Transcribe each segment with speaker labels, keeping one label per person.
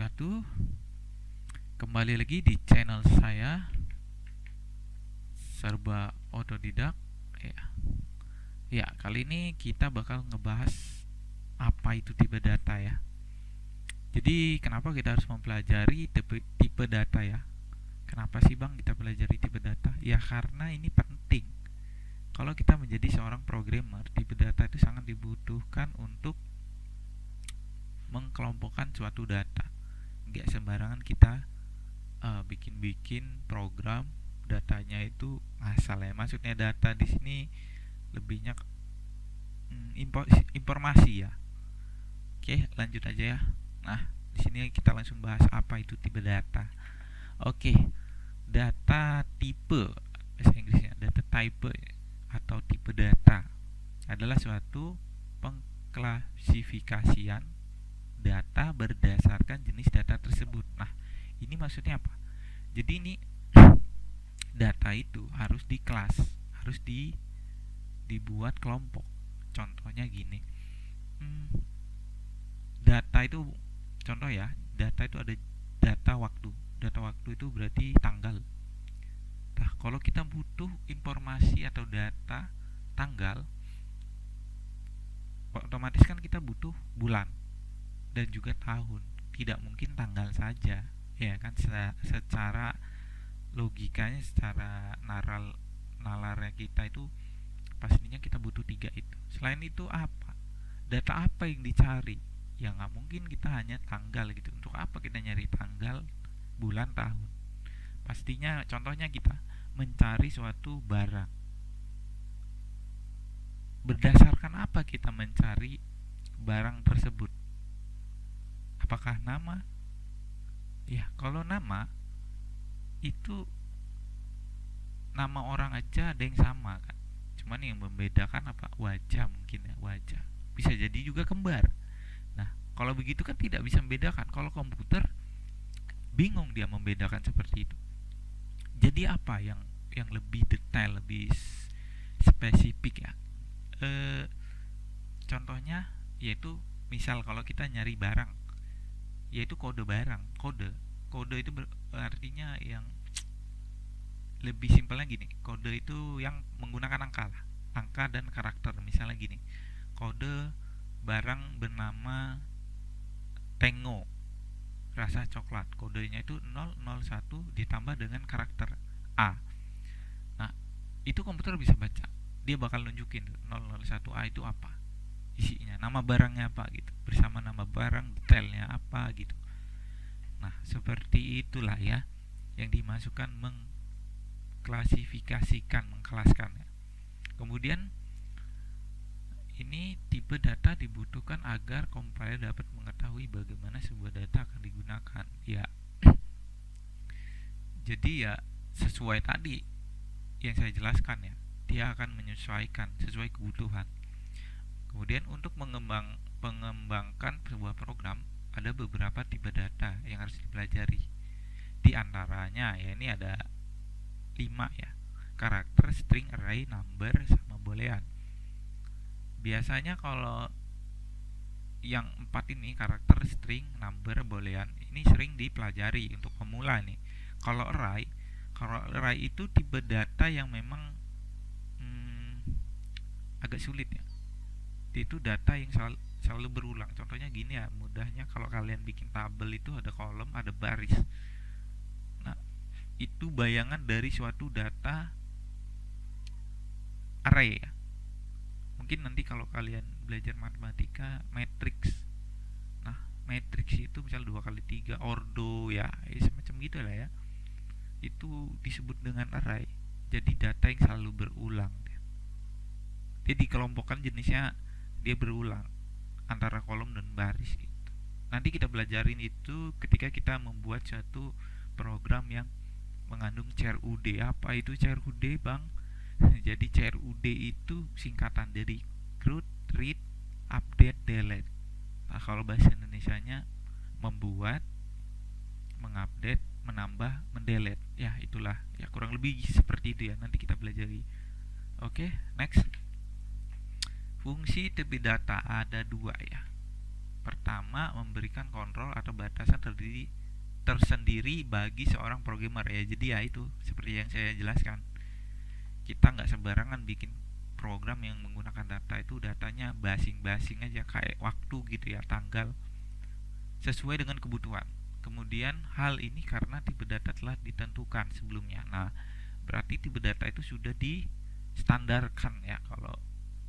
Speaker 1: wabarakatuh. Kembali lagi di channel saya Serba Otodidak. Ya, kali ini kita bakal ngebahas apa itu tipe data ya. Jadi kenapa kita harus mempelajari tipe data ya? Kenapa sih Bang kita pelajari tipe data? Ya karena ini penting. Kalau kita menjadi seorang programmer, tipe data itu sangat dibutuhkan untuk mengkelompokkan suatu data. Nggak sembarangan kita bikin program datanya itu asal ya. Maksudnya data di sini lebihnya informasi ya. Oke, lanjut aja ya. Nah, di sini kita langsung bahas apa itu tipe data. Oke, data tipe, bahasa Inggrisnya data type atau tipe data adalah suatu pengklasifikasian data berdasarkan jenis data tersebut. Nah, ini maksudnya apa? Jadi ini data itu harus di kelas, harus dibuat kelompok. Contohnya gini, data itu contoh ya, data itu ada data waktu. Data waktu itu berarti tanggal. Nah, kalau kita butuh informasi atau data tanggal, otomatis kan kita butuh bulan dan juga tahun. Tidak mungkin tanggal saja, ya kan? Secara logikanya, secara nalarnya kita itu pastinya kita butuh tiga itu. Selain itu apa? Data apa yang dicari? Ya nggak mungkin kita hanya tanggal gitu. Untuk apa kita nyari tanggal, bulan, tahun? Pastinya contohnya kita mencari suatu barang. Berdasarkan apa kita mencari barang tersebut? Apakah nama? Ya, kalau nama itu nama orang aja ada yang sama kan. Cuman yang membedakan apa? Wajah mungkin ya, wajah. Bisa jadi juga kembar. Nah, kalau begitu kan tidak bisa membedakan. Kalau komputer bingung dia membedakan seperti itu. Jadi apa yang lebih detail, lebih spesifik ya? Contohnya yaitu misal kalau kita nyari barang, yaitu kode barang. Kode itu artinya yang lebih simpelnya gini, kode itu yang menggunakan angka dan karakter. Misalnya gini, kode barang bernama Tengo rasa coklat, kodenya itu 001 ditambah dengan karakter A. Nah, itu komputer bisa baca, dia bakal nunjukin 001A itu apa isinya, nama barangnya apa gitu, bersama nama barang, detailnya apa gitu. Nah, seperti itulah ya yang dimasukkan mengklasifikasikan, mengkelaskan ya. Kemudian ini tipe data dibutuhkan agar kompiler dapat mengetahui bagaimana sebuah data akan digunakan. Ya, jadi ya sesuai tadi yang saya jelaskan ya, dia akan menyesuaikan sesuai kebutuhan. Kemudian untuk mengembangkan sebuah program ada beberapa tipe data yang harus dipelajari. Di antaranya ya ini ada 5 ya. Karakter, string, array, number, sama boolean. Biasanya kalau yang 4 ini, karakter, string, number, boolean, ini sering dipelajari untuk pemula nih. Kalau array itu tipe data yang memang agak sulit ya. Itu data yang selalu berulang. Contohnya gini ya, mudahnya kalau kalian bikin tabel itu ada kolom, ada baris. Nah, itu bayangan dari suatu data array ya. Mungkin nanti kalau kalian belajar matematika, matriks. Nah, matriks itu misal 2 kali 3 ordo ya, semacam gitu lah ya. Itu disebut dengan array. Jadi data yang selalu berulang. Jadi dikelompokkan jenisnya, dia berulang antara kolom dan baris gitu. Nanti kita belajarin itu ketika kita membuat suatu program yang mengandung CRUD. Apa itu CRUD, Bang? Jadi CRUD itu singkatan dari create, read, update, delete. Nah, kalau bahasa Indonesianya membuat, mengupdate, menambah, mendelete. Ya, itulah. Ya, kurang lebih seperti itu ya. Nanti kita pelajari. Oke, next. Fungsi tipe data ada 2 ya. Pertama, memberikan kontrol atau batasan tersendiri bagi seorang programmer ya. Jadi ya itu seperti yang saya jelaskan, kita nggak sembarangan bikin program yang menggunakan data itu datanya basing-basing aja kayak waktu gitu ya, tanggal, sesuai dengan kebutuhan. Kemudian hal ini karena tipe data telah ditentukan sebelumnya. Nah, berarti tipe data itu sudah distandarkan ya, kalau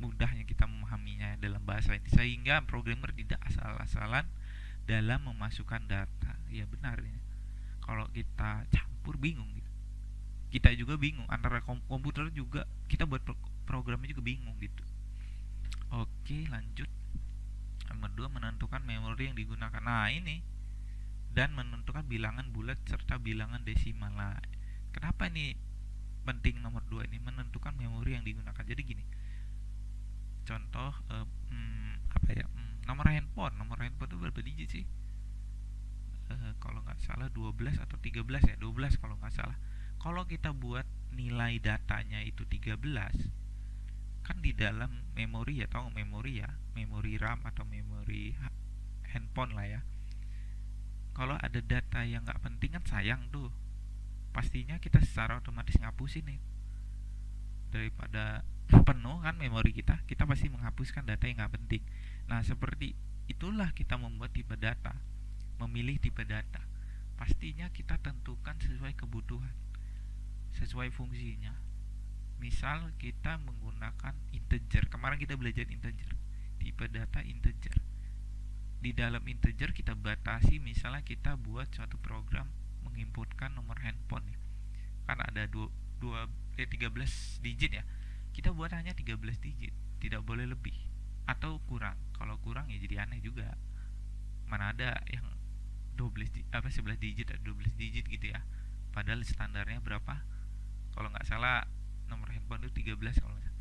Speaker 1: mudahnya kita memahaminya dalam bahasa ini, sehingga programmer tidak asal-asalan dalam memasukkan data. Ya benar ya. Kalau kita campur bingung gitu. Kita juga bingung, antara komputer juga kita buat programnya juga bingung gitu. Oke, lanjut. Nomor 2, menentukan memori yang digunakan. Nah, ini dan menentukan bilangan bulat serta bilangan desimal. Nah, kenapa ini penting nomor 2 ini, menentukan memori yang digunakan. Jadi gini. Contoh apa ya? Nomor handphone itu berapa digit sih? Kalau nggak salah 12 atau 13 ya, 12 kalau nggak salah. Kalau kita buat nilai datanya itu 13, kan di dalam memori ya, tahu memori ya, memori RAM atau memori handphone lah ya. Kalau ada data yang nggak penting kan sayang tuh, pastinya kita secara otomatis ngapusin nih. Daripada penuh kan memori kita pasti menghapuskan data yang nggak penting. Nah, seperti itulah kita membuat tipe data, memilih tipe data. Pastinya kita tentukan sesuai kebutuhan, sesuai fungsinya. Misal kita menggunakan integer, kemarin kita belajar integer, tipe data integer. Di dalam integer kita batasi, misalnya kita buat suatu program menginputkan nomor handphone ya. Kan ada 13 digit ya. Kita buat hanya 13 digit, tidak boleh lebih atau kurang. Kalau kurang ya jadi aneh juga. Mana ada yang 11 digit atau 12 digit gitu ya. Padahal standarnya berapa? Kalau nggak salah nomor handphone itu 13 kalau nggak salah.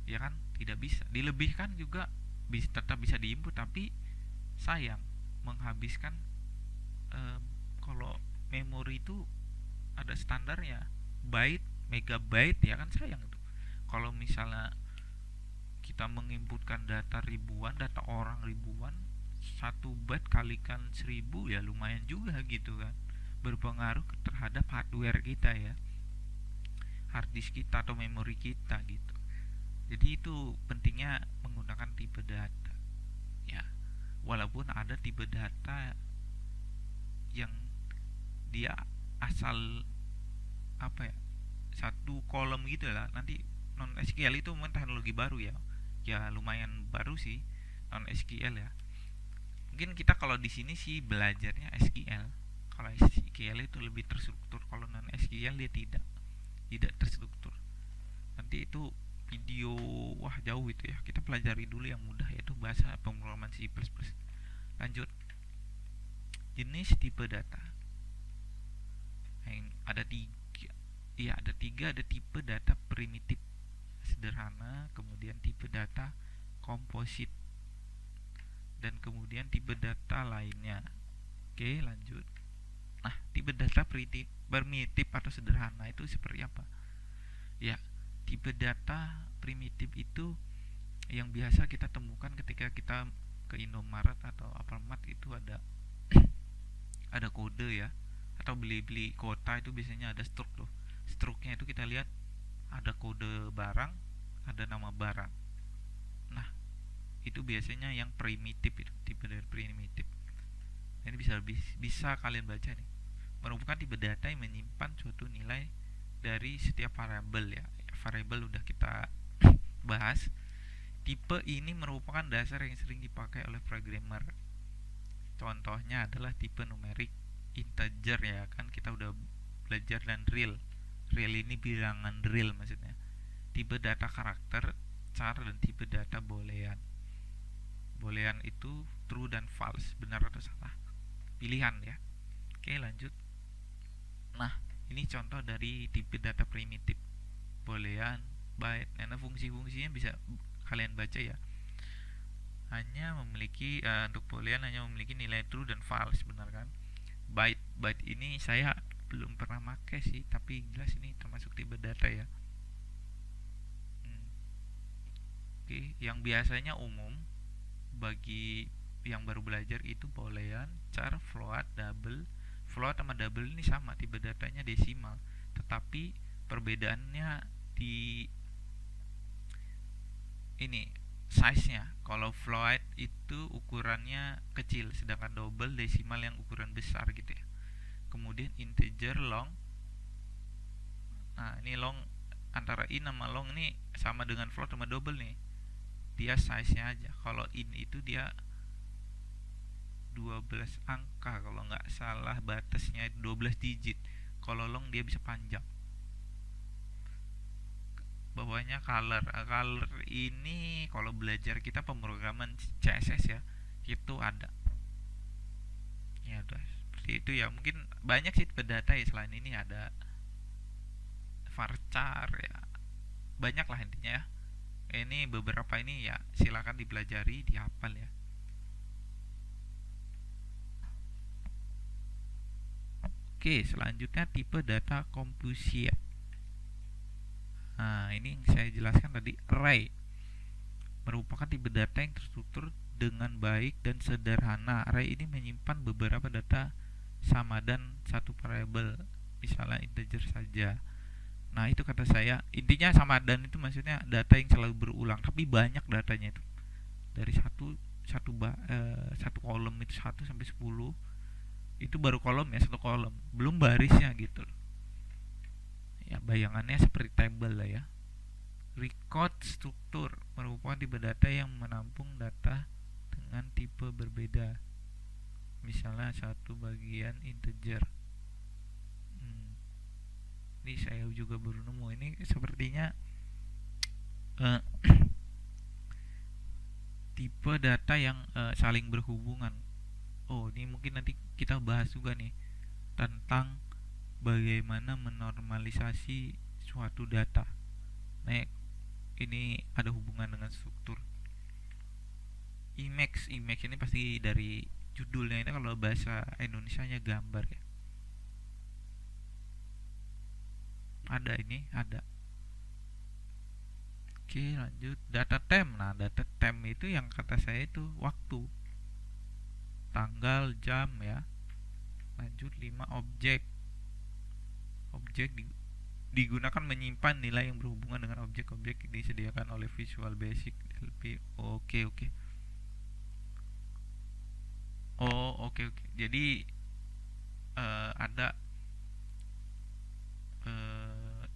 Speaker 1: Ya kan tidak bisa. Dilebihkan juga tetap bisa diinput, tapi sayang menghabiskan kalau memori itu ada standarnya, byte, megabyte ya kan, sayang itu. Kalau misalnya kita menginputkan data ribuan, data orang ribuan, 1 byte kalikan 1000 ya lumayan juga gitu kan, berpengaruh terhadap hardware kita ya, hard disk kita atau memori kita gitu. Jadi itu pentingnya menggunakan tipe data ya. Walaupun ada tipe data yang dia asal apa ya, satu kolom gitu lah, nanti non SQL itu memang teknologi baru ya, ya lumayan baru sih non SQL ya. Mungkin kita kalau di sini sih belajarnya SQL. Kalau SQL itu lebih terstruktur, kalau non SQL dia tidak terstruktur. Nanti itu video, wah jauh itu ya, kita pelajari dulu yang mudah, yaitu bahasa pemrograman C++. Lanjut, jenis tipe data yang ada tiga. Iya, ada tiga. Ada tipe data primitif sederhana, kemudian tipe data komposit, dan kemudian tipe data lainnya. Oke, lanjut. Nah, tipe data primitif atau sederhana itu seperti apa? Ya, tipe data primitif itu yang biasa kita temukan ketika kita ke Indomaret atau Alfamart, itu ada kode ya, atau beli kuota itu biasanya ada struk tuh. Struknya itu kita lihat ada kode barang, ada nama barang. Nah, itu biasanya yang primitif, itu tipe dari primitif. Ini bisa kalian baca nih. Merupakan tipe data yang menyimpan suatu nilai dari setiap variabel ya. Variabel udah kita bahas. Tipe ini merupakan dasar yang sering dipakai oleh programmer. Contohnya adalah tipe numerik integer ya kan, kita udah belajar, dan real. Real ini bilangan real maksudnya. Tipe data karakter, char, dan tipe data boolean. Boolean itu true dan false, benar atau salah, pilihan ya. Oke, lanjut. Nah, ini contoh dari tipe data primitif, boolean, byte. Nah, fungsi-fungsinya bisa kalian baca ya. Hanya memiliki untuk boolean hanya memiliki nilai true dan false, benar kan? Byte ini saya belum pernah pakai sih, tapi jelas ini termasuk tipe data ya. Oke, yang biasanya umum bagi yang baru belajar itu boolean, char, float, double. Float sama double ini sama, tipe datanya desimal, tetapi perbedaannya di ini size-nya. Kalau float itu ukurannya kecil, sedangkan double desimal yang ukuran besar gitu ya. Kemudian integer long. Nah, ini long antara in sama long ini sama dengan float sama double nih. Dia size-nya aja. Kalau in itu dia 12 angka kalau nggak salah, batasnya 12 digit. Kalau long dia bisa panjang. Bawahnya color. Color ini kalau belajar kita pemrograman CSS ya, itu ada. Ya udah seperti itu ya. Mungkin banyak sih data ya, selain ini ada varchar ya. Banyak lah intinya ya. Ini beberapa ini ya silakan dipelajari, dihafal ya. Oke, selanjutnya tipe data composite. Nah, ini yang saya jelaskan tadi, array merupakan tipe data yang terstruktur dengan baik dan sederhana. Array ini menyimpan beberapa data sama dan satu variabel, misalnya integer saja. Nah, itu kata saya, intinya sama dan itu maksudnya data yang selalu berulang, tapi banyak datanya itu. Dari satu kolom itu 1 sampai 10, itu baru kolom ya, satu kolom, belum barisnya gitu loh. Ya, bayangannya seperti tabel lah ya. Record struktur merupakan tipe data yang menampung data dengan tipe berbeda, misalnya satu bagian integer. Ini saya juga baru nemu, ini sepertinya tipe data yang saling berhubungan. Oh, ini mungkin nanti kita bahas juga nih tentang bagaimana menormalisasi suatu data. Nah, ini ada hubungan dengan struktur. Image ini pasti dari judulnya, ini kalau bahasa Indonesianya gambar ya. Ada. Oke, lanjut. Data time. Nah, data time itu yang kata saya itu waktu, tanggal, jam ya. Lanjut 5, objek digunakan menyimpan nilai yang berhubungan dengan objek-objek yang disediakan oleh Visual Basic LP. Oke. Oke. Jadi ada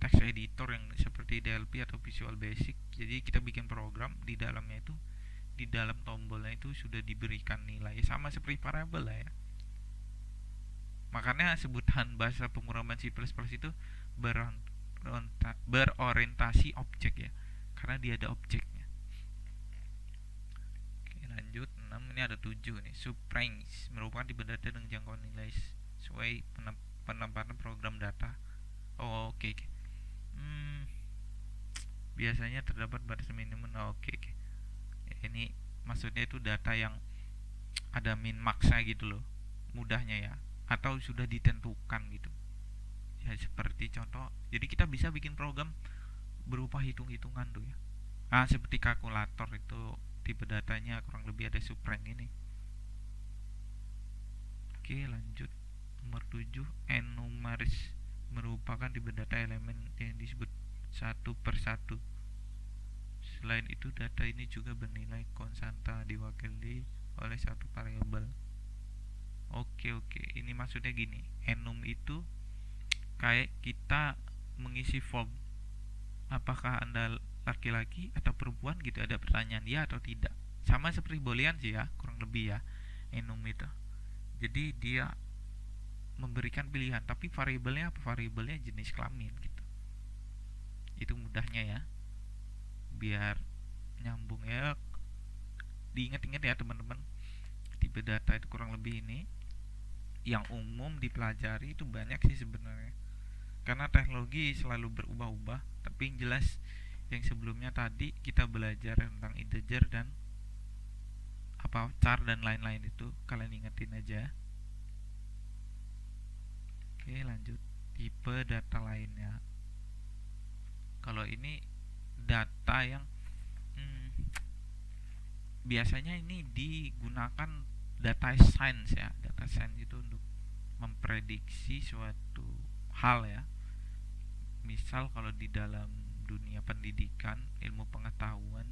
Speaker 1: text editor yang seperti DLP atau Visual Basic. Jadi kita bikin program, di dalamnya itu, di dalam tombolnya itu sudah diberikan nilai sama seperti variabel lah ya. Makanya sebutan bahasa pemrograman C++ itu berorientasi objek ya, karena dia ada objeknya. Oke, lanjut 6. Ini ada 7 nih. Subrange merupakan tipe data dengan jangkauan nilai sesuai penempatan program data. Oke. Biasanya terdapat batas minimum. Oke. Ini maksudnya itu data yang ada min maxnya gitu loh, mudahnya ya, atau sudah ditentukan gitu ya, seperti contoh. Jadi kita bisa bikin program berupa hitung-hitungan tuh ya. Seperti kalkulator itu tipe datanya kurang lebih ada subrange ini. Oke, lanjut nomor 7. Enumerase merupakan tipe data elemen yang disebut satu per satu. Selain itu, data ini juga bernilai konstanta diwakili oleh satu variabel. Oke. Ini maksudnya gini. Enum itu kayak kita mengisi form. Apakah Anda laki-laki atau perempuan gitu, ada pertanyaan ya atau tidak. Sama seperti boolean sih ya, kurang lebih ya. Enum itu. Jadi dia memberikan pilihan, tapi variabelnya apa? Variabelnya jenis kelamin gitu. Itu mudahnya ya, biar nyambung ya. Diingat-ingat ya teman-teman, tipe data itu kurang lebih ini yang umum dipelajari. Itu banyak sih sebenarnya, karena teknologi selalu berubah-ubah. Tapi yang jelas yang sebelumnya tadi kita belajar tentang integer dan char dan lain-lain, itu kalian ingetin aja. Oke, lanjut tipe data lainnya. Kalau ini data yang biasanya ini digunakan data science ya, data science itu untuk memprediksi suatu hal ya. Misal kalau di dalam dunia pendidikan, ilmu pengetahuan,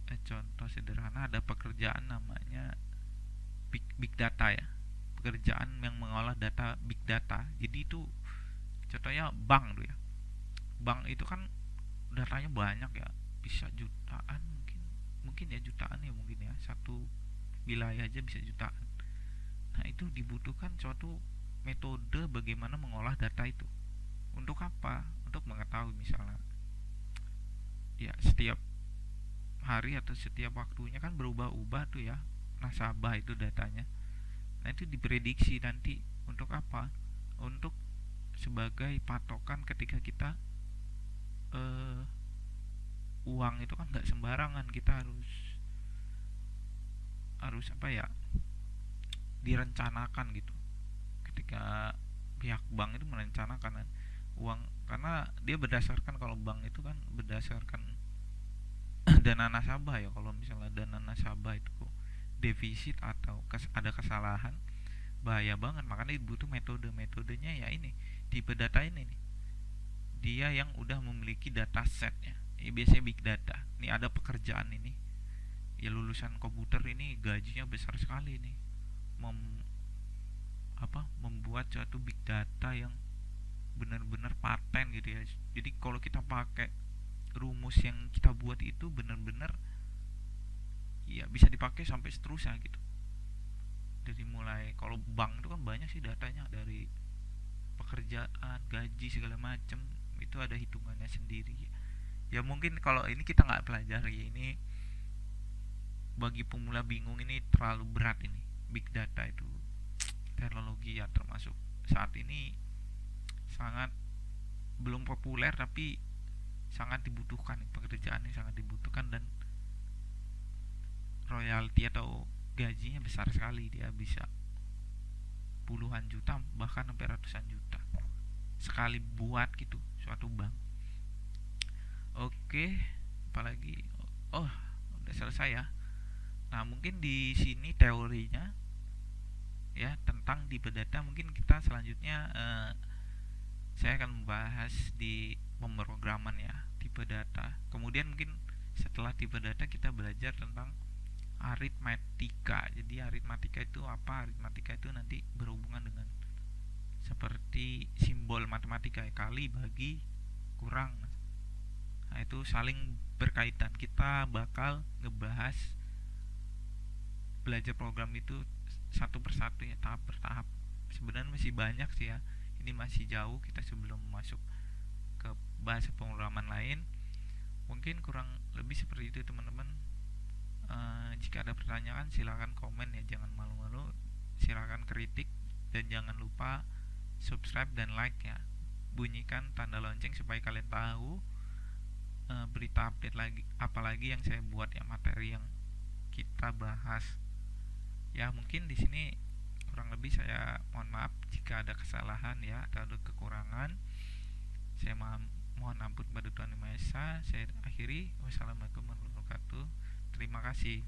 Speaker 1: contoh sederhana ada pekerjaan namanya big data ya. Pekerjaan yang mengolah data big data. Jadi itu contohnya bank tuh ya. Bank itu kan datanya banyak ya, bisa jutaan mungkin, mungkin ya jutaan ya, mungkin ya satu wilayah aja bisa jutaan. Nah itu dibutuhkan suatu metode bagaimana mengolah data itu. Untuk apa? Untuk mengetahui misalnya ya setiap hari atau setiap waktunya kan berubah-ubah tuh ya nasabah itu datanya. Nah itu diprediksi nanti untuk apa? Untuk sebagai patokan ketika kita eh, uang itu kan nggak sembarangan, kita harus harus apa ya, direncanakan gitu. Ketika pihak bank itu merencanakan uang, karena dia berdasarkan, kalau bank itu kan berdasarkan dana nasabah ya. Kalau misalnya dana nasabah itu defisit atau ada kesalahan, bahaya banget. Makanya butuh metodenya ya ini, tipe data ini nih, dia yang udah memiliki data setnya. Ini biasanya big data. Ini ada pekerjaan ini ya, lulusan komputer ini gajinya besar sekali nih, mem, membuat suatu big data yang benar-benar paten gitu ya. Jadi kalau kita pakai rumus yang kita buat itu benar-benar ya bisa dipakai sampai seterusnya gitu. Dari mulai, kalau bank itu kan banyak sih datanya, dari pekerjaan, gaji segala macem, itu ada hitungannya sendiri. Ya mungkin kalau ini kita nggak pelajari ini, bagi pemula bingung, ini terlalu berat ini. Big data itu teknologi ya, termasuk saat ini sangat belum populer tapi sangat dibutuhkan. Pekerjaan ini sangat dibutuhkan, dan royalti atau gajinya besar sekali, dia bisa puluhan juta bahkan sampai ratusan juta sekali buat gitu suatu bank. Oke, apalagi, oh udah selesai ya. Nah mungkin di sini teorinya ya tentang tipe data. Mungkin kita selanjutnya saya akan membahas di pemrograman ya, tipe data. Kemudian mungkin setelah tipe data kita belajar tentang aritmatika. Jadi aritmatika itu apa? Aritmatika itu nanti berhubungan dengan seperti simbol matematika ya, kali, bagi, kurang. Nah itu saling berkaitan. Kita bakal ngebahas belajar program itu satu persatu ya, tahap per tahap. Sebenarnya masih banyak sih ya, ini masih jauh kita sebelum masuk ke bahasa pemrograman lain. Mungkin kurang lebih seperti itu teman-teman. Jika ada pertanyaan silakan komen ya, jangan malu-malu, silakan kritik, dan jangan lupa subscribe dan like ya. Bunyikan tanda lonceng supaya kalian tahu berita update lagi, apalagi yang saya buat ya, materi yang kita bahas. Ya mungkin di sini kurang lebih saya mohon maaf jika ada kesalahan ya atau ada kekurangan. Saya mohon ampun pada Tuhan Yang Maha Esa. Saya akhiri. Wassalamualaikum warahmatullahi wabarakatuh. Terima kasih.